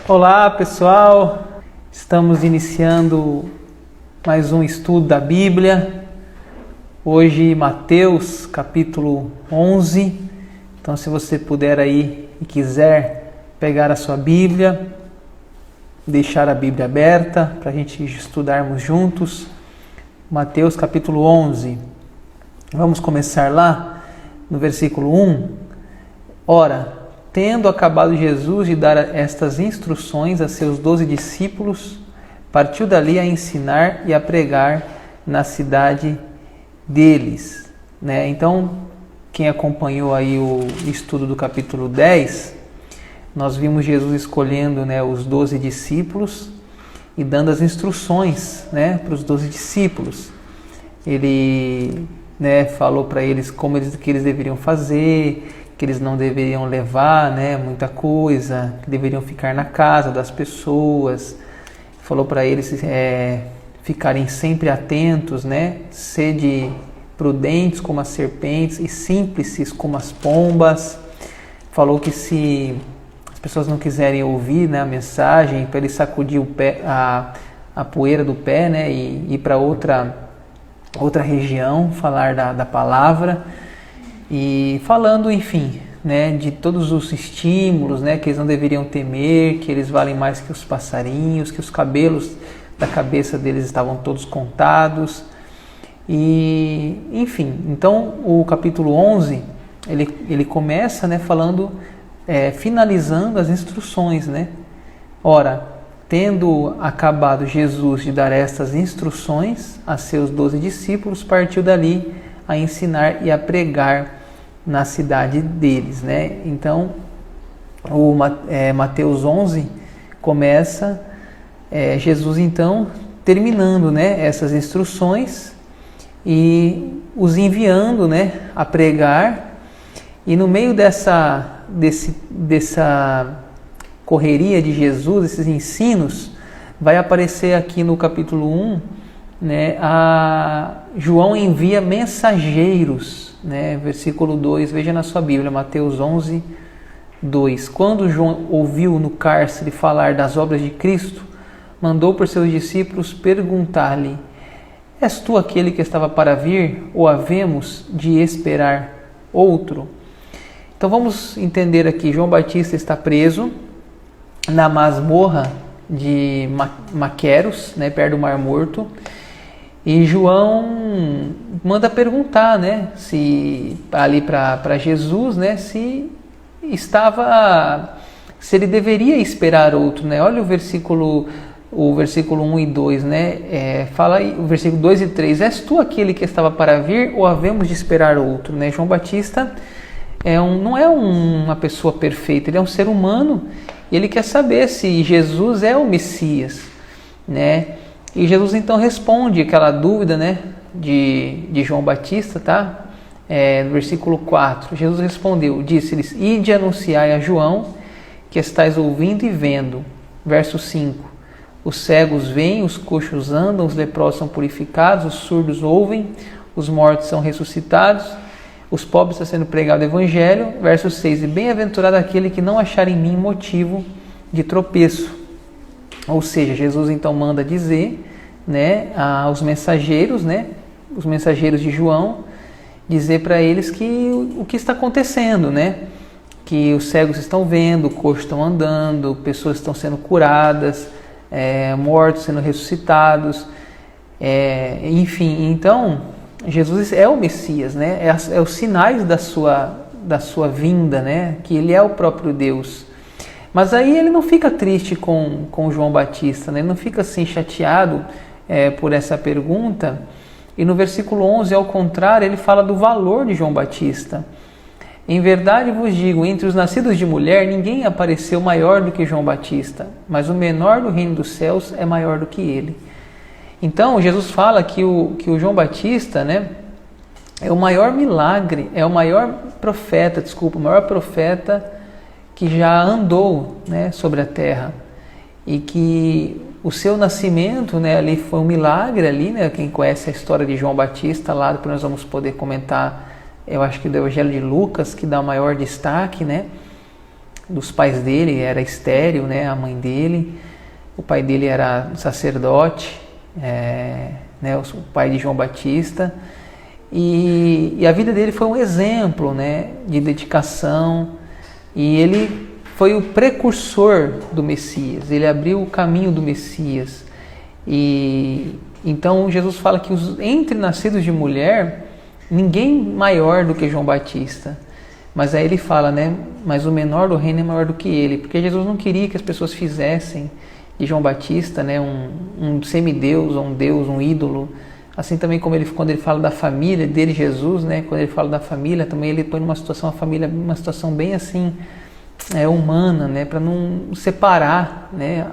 Olá pessoal, estamos iniciando mais um estudo da Bíblia. Hoje Mateus capítulo 11. Então se você puder aí e quiser pegar a sua Bíblia, deixar a Bíblia aberta para a gente estudarmos juntos. Mateus capítulo 11. Vamos começar lá no versículo 1. Ora, tendo acabado Jesus de dar estas instruções a seus 12 discípulos, partiu dali a ensinar e a pregar na cidade deles. Então, quem acompanhou aí o estudo do capítulo 10, nós vimos Jesus escolhendo os 12 discípulos e dando as instruções para os 12 discípulos. Ele falou para eles que eles deveriam fazer, que eles não deveriam levar muita coisa, que deveriam ficar na casa das pessoas. Falou para eles ficarem sempre atentos, sede prudentes como as serpentes e simples como as pombas. Falou que se as pessoas não quiserem ouvir a mensagem, para ele sacudir o pé, a poeira do pé e ir para outra região, falar da palavra. E falando, enfim, de todos os estímulos, que eles não deveriam temer, que eles valem mais que os passarinhos, que os cabelos da cabeça deles estavam todos contados. E, enfim, então o capítulo 11, ele começa falando, finalizando as instruções, Ora, tendo acabado Jesus de dar estas instruções a seus 12 discípulos, partiu dali a ensinar e a pregar na cidade deles, Então, o Mateus 11 começa Jesus então terminando, essas instruções e os enviando, a pregar. E no meio dessa correria de Jesus, esses ensinos, vai aparecer aqui no capítulo 1, João envia mensageiros, versículo 2, veja na sua Bíblia, Mateus 11, 2. Quando João ouviu no cárcere falar das obras de Cristo, mandou por seus discípulos perguntar-lhe: És tu aquele que estava para vir, ou havemos de esperar outro? Então vamos entender aqui, João Batista está preso na masmorra de Maqueros, perto do Mar Morto, e João manda perguntar, se ali para Jesus, se ele deveria esperar outro, Olha o versículo 1 e 2, fala aí, o versículo 2 e 3, és tu aquele que estava para vir, ou havemos de esperar outro, João Batista não é uma pessoa perfeita, ele é um ser humano, e ele quer saber se Jesus é o Messias, E Jesus então responde aquela dúvida, de João Batista, tá? No versículo 4, Jesus respondeu, disse-lhes: Ide anunciai a João que estáis ouvindo e vendo. Verso 5, os cegos veem, os coxos andam, os leprosos são purificados, os surdos ouvem, os mortos são ressuscitados, os pobres está sendo pregado o evangelho. Verso 6, e bem-aventurado aquele que não achar em mim motivo de tropeço. Ou seja, Jesus então manda dizer, aos mensageiros, os mensageiros de João, dizer para eles o que está acontecendo, que os cegos estão vendo, coxos estão andando, pessoas estão sendo curadas, mortos sendo ressuscitados, enfim. Então Jesus é o Messias, é os sinais da sua vinda, que ele é o próprio Deus. Mas aí ele não fica triste com João Batista, ele não fica assim chateado por essa pergunta. E no versículo 11, ao contrário, ele fala do valor de João Batista. Em verdade vos digo, entre os nascidos de mulher, ninguém apareceu maior do que João Batista, mas o menor do reino dos céus é maior do que ele. Então, Jesus fala que o João Batista, é o maior milagre, é o maior profeta que já andou, sobre a terra, e que o seu nascimento, ali foi um milagre ali, quem conhece a história de João Batista lá, depois nós vamos poder comentar, eu acho que do Evangelho de Lucas, que dá o maior destaque, dos pais dele era estéril, né, a mãe dele. O pai dele era sacerdote, né, o pai de João Batista. E a vida dele foi um exemplo, né, de dedicação. E ele foi o precursor do Messias. Ele abriu o caminho do Messias. E então Jesus fala que entre nascidos de mulher, ninguém maior do que João Batista. Mas aí ele fala, né, mas o menor do reino é maior do que ele, porque Jesus não queria que as pessoas fizessem de João Batista, né, um semideus, um deus, um ídolo. Assim também como quando ele fala da família dele, Jesus, né, quando ele fala da família, também ele põe numa situação, a família, uma situação bem assim, humana, né, para não separar, né,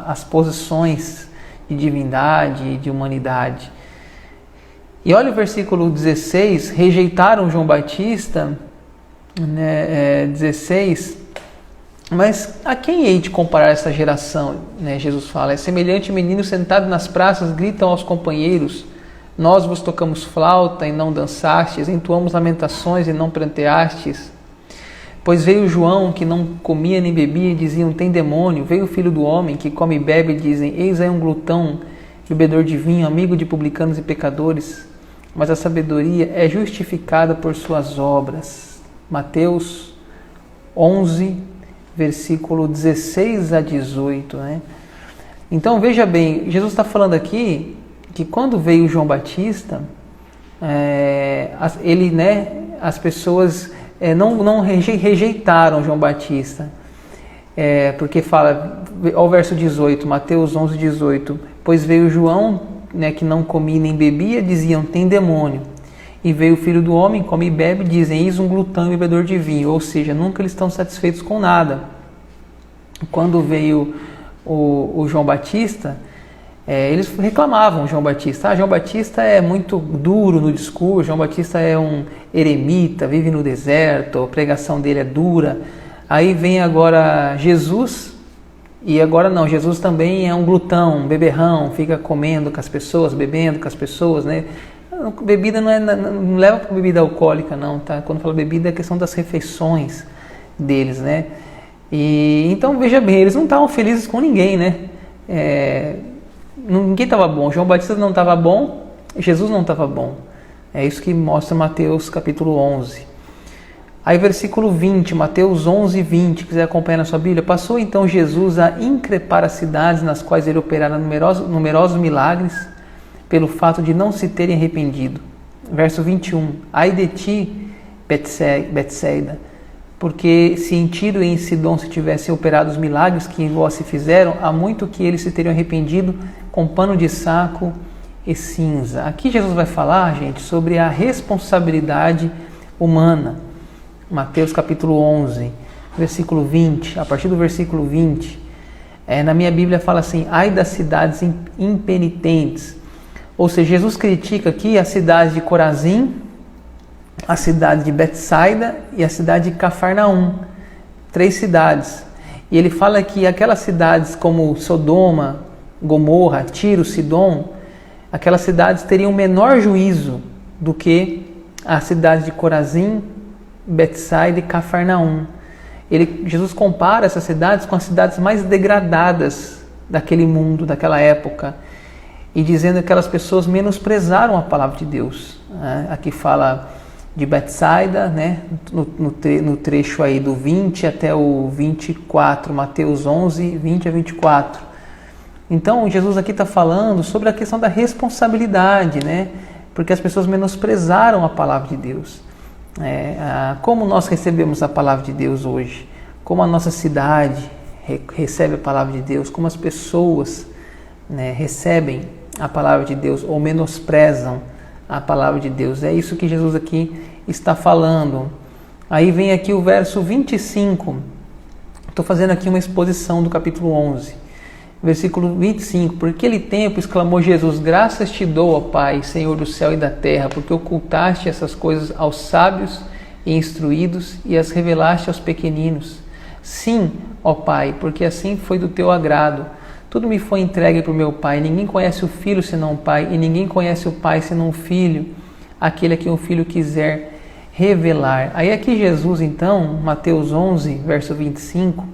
as posições de divindade e de humanidade. E olha o versículo 16, rejeitaram João Batista, né, 16, mas a quem hei de comparar essa geração? Né, Jesus fala, é semelhante menino sentado nas praças, gritam aos companheiros, nós vos tocamos flauta e não dançastes, entoamos lamentações e não pranteastes. Pois veio João, que não comia nem bebia, e diziam, tem demônio. Veio o Filho do Homem, que come e bebe, e dizem, eis aí um glutão, bebedor de vinho, amigo de publicanos e pecadores. Mas a sabedoria é justificada por suas obras. Mateus 11, versículo 16 a 18. Né? Então veja bem, Jesus está falando aqui que quando veio João Batista, as pessoas não rejeitaram João Batista, porque fala, ao verso 18, Mateus 11, 18, pois veio João, né, que não comia nem bebia, diziam, tem demônio, e veio o Filho do Homem, come e bebe, dizem, eis um glutão e bebedor de vinho, ou seja, nunca eles estão satisfeitos com nada. Quando veio o João Batista, eles reclamavam João Batista. João Batista é muito duro no discurso, João Batista é um eremita, vive no deserto, a pregação dele é dura. Aí vem agora Jesus, e agora não, Jesus também é um glutão, um beberrão, fica comendo com as pessoas, bebendo com as pessoas, né? Bebida não leva para bebida alcoólica não, tá? Quando fala bebida é a questão das refeições deles, né? E então veja bem, eles não estavam felizes com ninguém, né? Ninguém estava bom, João Batista não estava bom, Jesus não estava bom. É isso que mostra Mateus capítulo 11. Aí versículo 20, Mateus 11, 20, quiser acompanhar na sua Bíblia. Passou então Jesus a increpar as cidades nas quais ele operara numerosos milagres, pelo fato de não se terem arrependido. Verso 21, ai de ti, Betsaida, porque se em Tiro e em Sidom se tivessem operado os milagres que em vós se fizeram, há muito que eles se teriam arrependido com pano de saco e cinza. Aqui Jesus vai falar, gente, sobre a responsabilidade humana. Mateus capítulo 11, versículo 20, a partir do versículo 20, na minha Bíblia fala assim, ai das cidades impenitentes. Ou seja, Jesus critica aqui a cidade de Corazim, a cidade de Betsaida e a cidade de Cafarnaum, 3 cidades. E ele fala que aquelas cidades como Sodoma, Gomorra, Tiro, Sidom, aquelas cidades teriam menor juízo do que a cidade de Corazim, Betsaida e Cafarnaum. Jesus compara essas cidades com as cidades mais degradadas daquele mundo, daquela época, e dizendo que aquelas pessoas menosprezaram a palavra de Deus. Aqui fala de Betsaida, né, no trecho aí do 20 até o 24, Mateus 11, 20 a 24. Então, Jesus aqui está falando sobre a questão da responsabilidade, né, porque as pessoas menosprezaram a palavra de Deus. Como nós recebemos a palavra de Deus hoje? Como a nossa cidade recebe a palavra de Deus? Como as pessoas, né, recebem a palavra de Deus ou menosprezam a palavra de Deus? É isso que Jesus aqui está falando. Aí vem aqui o verso 25. Estou fazendo aqui uma exposição do capítulo 11. Versículo 25. Por aquele tempo exclamou Jesus, graças te dou, ó Pai, Senhor do céu e da terra, porque ocultaste essas coisas aos sábios e instruídos e as revelaste aos pequeninos. Sim, ó Pai, porque assim foi do teu agrado. Tudo me foi entregue por meu Pai. Ninguém conhece o Filho senão o Pai, e ninguém conhece o Pai senão o Filho, aquele a quem o Filho quiser revelar. Aí aqui Jesus, então, Mateus 11, verso 25,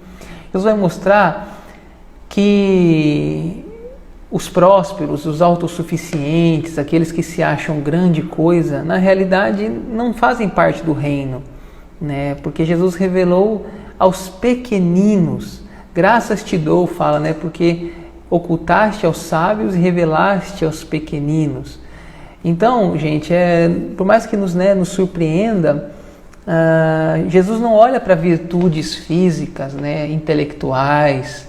Jesus vai mostrar que os prósperos, os autossuficientes, aqueles que se acham grande coisa, na realidade não fazem parte do reino, né? Porque Jesus revelou aos pequeninos. Graças te dou, fala, né? Porque ocultaste aos sábios e revelaste aos pequeninos. Então, gente, por mais que nos surpreenda, Jesus não olha para virtudes físicas, né, intelectuais.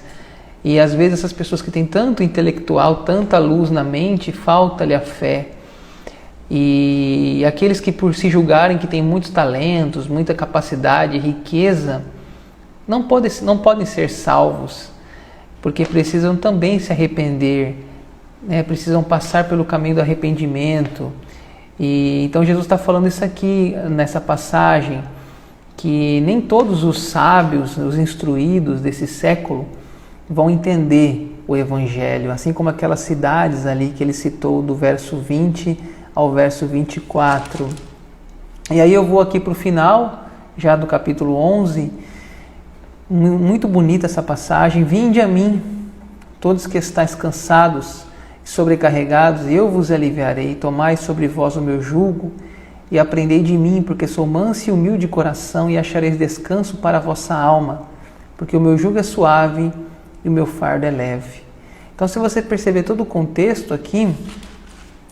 E às vezes essas pessoas que têm tanto intelectual, tanta luz na mente, falta-lhe a fé. E aqueles que por se julgarem que têm muitos talentos, muita capacidade, riqueza, não podem ser salvos, porque precisam também se arrepender, né? Precisam passar pelo caminho do arrependimento. E então Jesus está falando isso aqui nessa passagem, que nem todos os sábios, os instruídos desse século vão entender o Evangelho, assim como aquelas cidades ali que ele citou do verso 20 ao verso 24. E aí eu vou aqui para o final, já do capítulo 11, muito bonita essa passagem. Vinde a mim, todos que estáis cansados e sobrecarregados, e eu vos aliviarei. Tomai sobre vós o meu jugo e aprendei de mim, porque sou manso e humilde de coração, e achareis descanso para a vossa alma, porque o meu jugo é suave e o meu fardo é leve. Então, se você perceber todo o contexto aqui,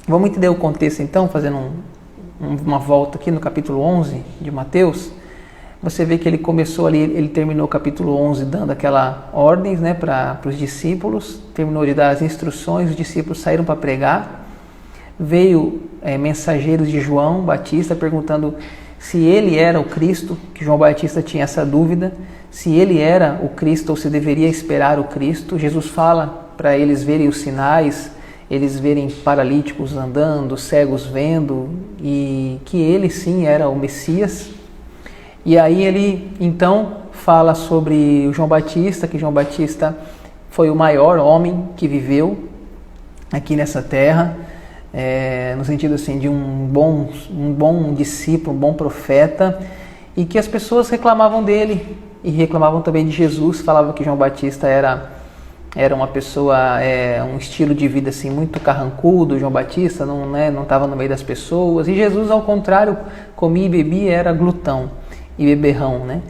vamos entender o contexto então, fazendo uma volta aqui no capítulo 11 de Mateus. Você vê que ele começou ali, ele terminou o capítulo 11 dando aquela ordens, né, para os discípulos, terminou de dar as instruções, os discípulos saíram para pregar. Veio mensageiros de João Batista perguntando se ele era o Cristo, que João Batista tinha essa dúvida, se ele era o Cristo ou se deveria esperar o Cristo. Jesus fala para eles verem os sinais, eles verem paralíticos andando, cegos vendo, e que ele sim era o Messias. E aí ele então fala sobre o João Batista, que João Batista foi o maior homem que viveu aqui nessa terra, no sentido assim de um bom discípulo, um bom profeta, e que as pessoas reclamavam dele e reclamavam também de Jesus, falavam que João Batista era uma pessoa, um estilo de vida assim muito carrancudo. João Batista não estava no meio das pessoas, e Jesus, ao contrário, comia e bebia, era glutão e beberrão, né?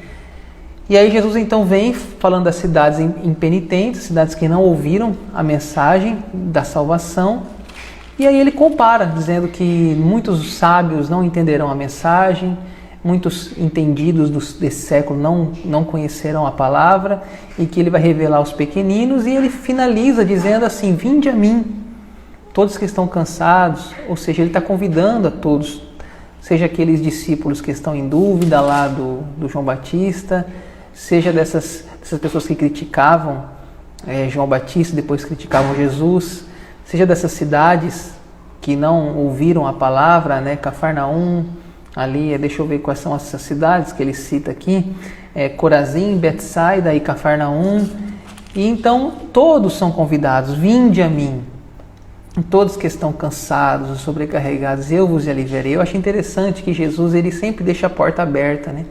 E aí Jesus então vem falando das cidades impenitentes, cidades que não ouviram a mensagem da salvação, e aí ele compara, dizendo que muitos sábios não entenderão a mensagem, muitos entendidos desse século não conhecerão a palavra, e que ele vai revelar aos pequeninos. E ele finaliza dizendo assim: vinde a mim, todos que estão cansados. Ou seja, ele está convidando a todos, seja aqueles discípulos que estão em dúvida lá do João Batista, seja dessas pessoas que criticavam João Batista, depois criticavam Jesus, seja dessas cidades que não ouviram a palavra, né? Cafarnaum, ali, deixa eu ver quais são essas cidades que ele cita aqui, Corazim, Betsaida e Cafarnaum. E então todos são convidados: vinde a mim, todos que estão cansados, sobrecarregados, eu vos aliviarei. Eu acho interessante que Jesus, ele sempre deixa a porta aberta, né?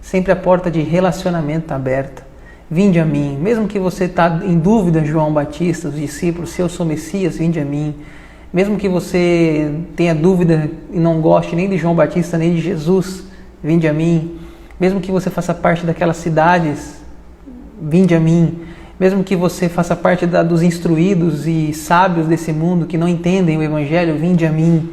Sempre a porta de relacionamento aberta. Vinde a mim, mesmo que você está em dúvida, João Batista, os discípulos, se eu sou Messias, vinde a mim. Mesmo que você tenha dúvida e não goste nem de João Batista nem de Jesus, vinde a mim. Mesmo que você faça parte daquelas cidades, vinde a mim. Mesmo que você faça parte dos instruídos e sábios desse mundo que não entendem o Evangelho, vinde a mim.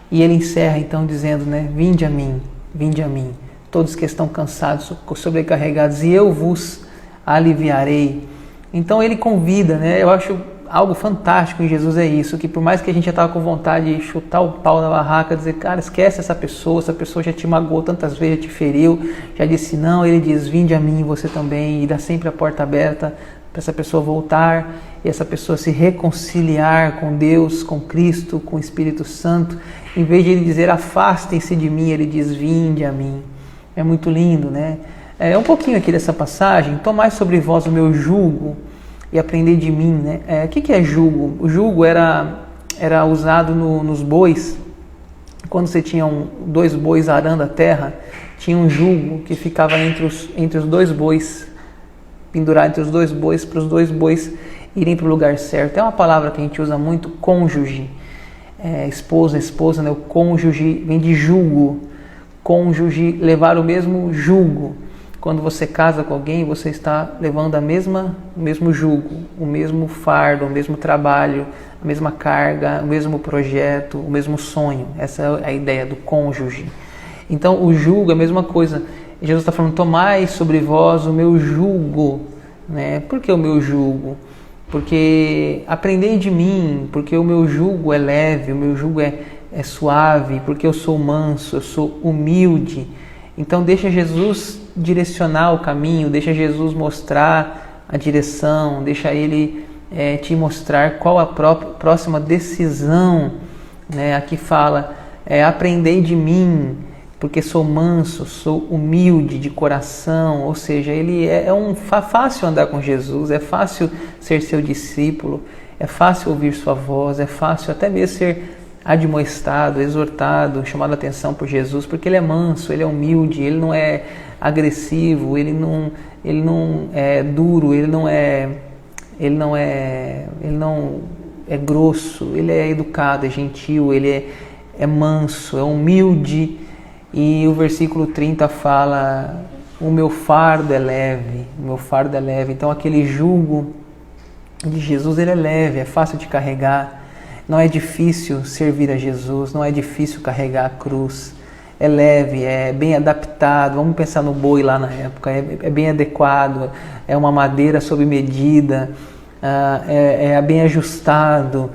E ele encerra então dizendo, né, vinde a mim, todos que estão cansados, sobrecarregados, e eu vos aliviarei. Então ele convida, né? Eu acho algo fantástico em Jesus isso, que por mais que a gente já estava com vontade de chutar o pau na barraca, dizer, cara, esquece essa pessoa já te magoou tantas vezes, já te feriu, já disse não, ele diz, vinde a mim, você também, e dá sempre a porta aberta para essa pessoa voltar, e essa pessoa se reconciliar com Deus, com Cristo, com o Espírito Santo. Em vez de ele dizer, afastem-se de mim, ele diz, vinde a mim. É muito lindo, né? Um pouquinho aqui dessa passagem: tomai sobre vós o meu jugo e aprendei de mim, né? O que é jugo? O jugo era usado nos bois quando você tinha dois bois arando a terra, tinha um jugo que ficava entre os dois bois, pendurado entre os dois bois, para os dois bois irem para o lugar certo. É uma palavra que a gente usa muito, cônjuge, esposa, né? O cônjuge vem de jugo, cônjuge, levar o mesmo jugo. Quando você casa com alguém, você está levando o mesmo jugo, o mesmo fardo, o mesmo trabalho, a mesma carga, o mesmo projeto, o mesmo sonho. Essa é a ideia do cônjuge. Então, o jugo é a mesma coisa. Jesus está falando, tomai sobre vós o meu jugo. Né? Por que o meu jugo? Porque aprendei de mim, porque o meu jugo é leve, o meu jugo é suave, porque eu sou manso, eu sou humilde. Então deixa Jesus direcionar o caminho, deixa Jesus mostrar a direção, deixa Ele te mostrar qual a próxima decisão. Né? Aqui fala, aprendei de mim, porque sou manso, sou humilde de coração. Ou seja, ele fácil andar com Jesus, é fácil ser seu discípulo, é fácil ouvir sua voz, é fácil até mesmo ser admoestado, exortado, chamado a atenção por Jesus, porque ele é manso, ele é humilde, ele não é agressivo, ele não é duro, ele não é grosso, ele é educado, é gentil, ele é manso, é humilde. E o versículo 30 fala, o meu fardo é leve, o meu fardo é leve. Então aquele jugo de Jesus, ele é leve, é fácil de carregar. Não é difícil servir a Jesus, não é difícil carregar a cruz. É leve, é bem adaptado. Vamos pensar no boi lá na época, é bem adequado, é uma madeira sob medida, é bem ajustado,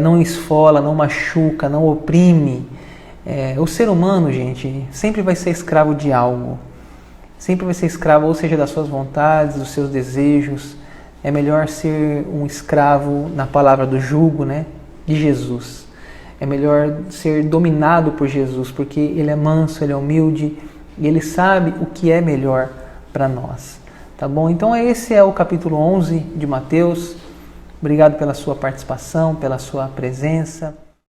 não esfola, não machuca, não oprime. O ser humano, gente, sempre vai ser escravo de algo. Sempre vai ser escravo, ou seja, das suas vontades, dos seus desejos. É melhor ser um escravo, na palavra do jugo, né, de Jesus. É melhor ser dominado por Jesus, porque Ele é manso, Ele é humilde e Ele sabe o que é melhor para nós. Tá bom? Então esse é o capítulo 11 de Mateus. Obrigado pela sua participação, pela sua presença.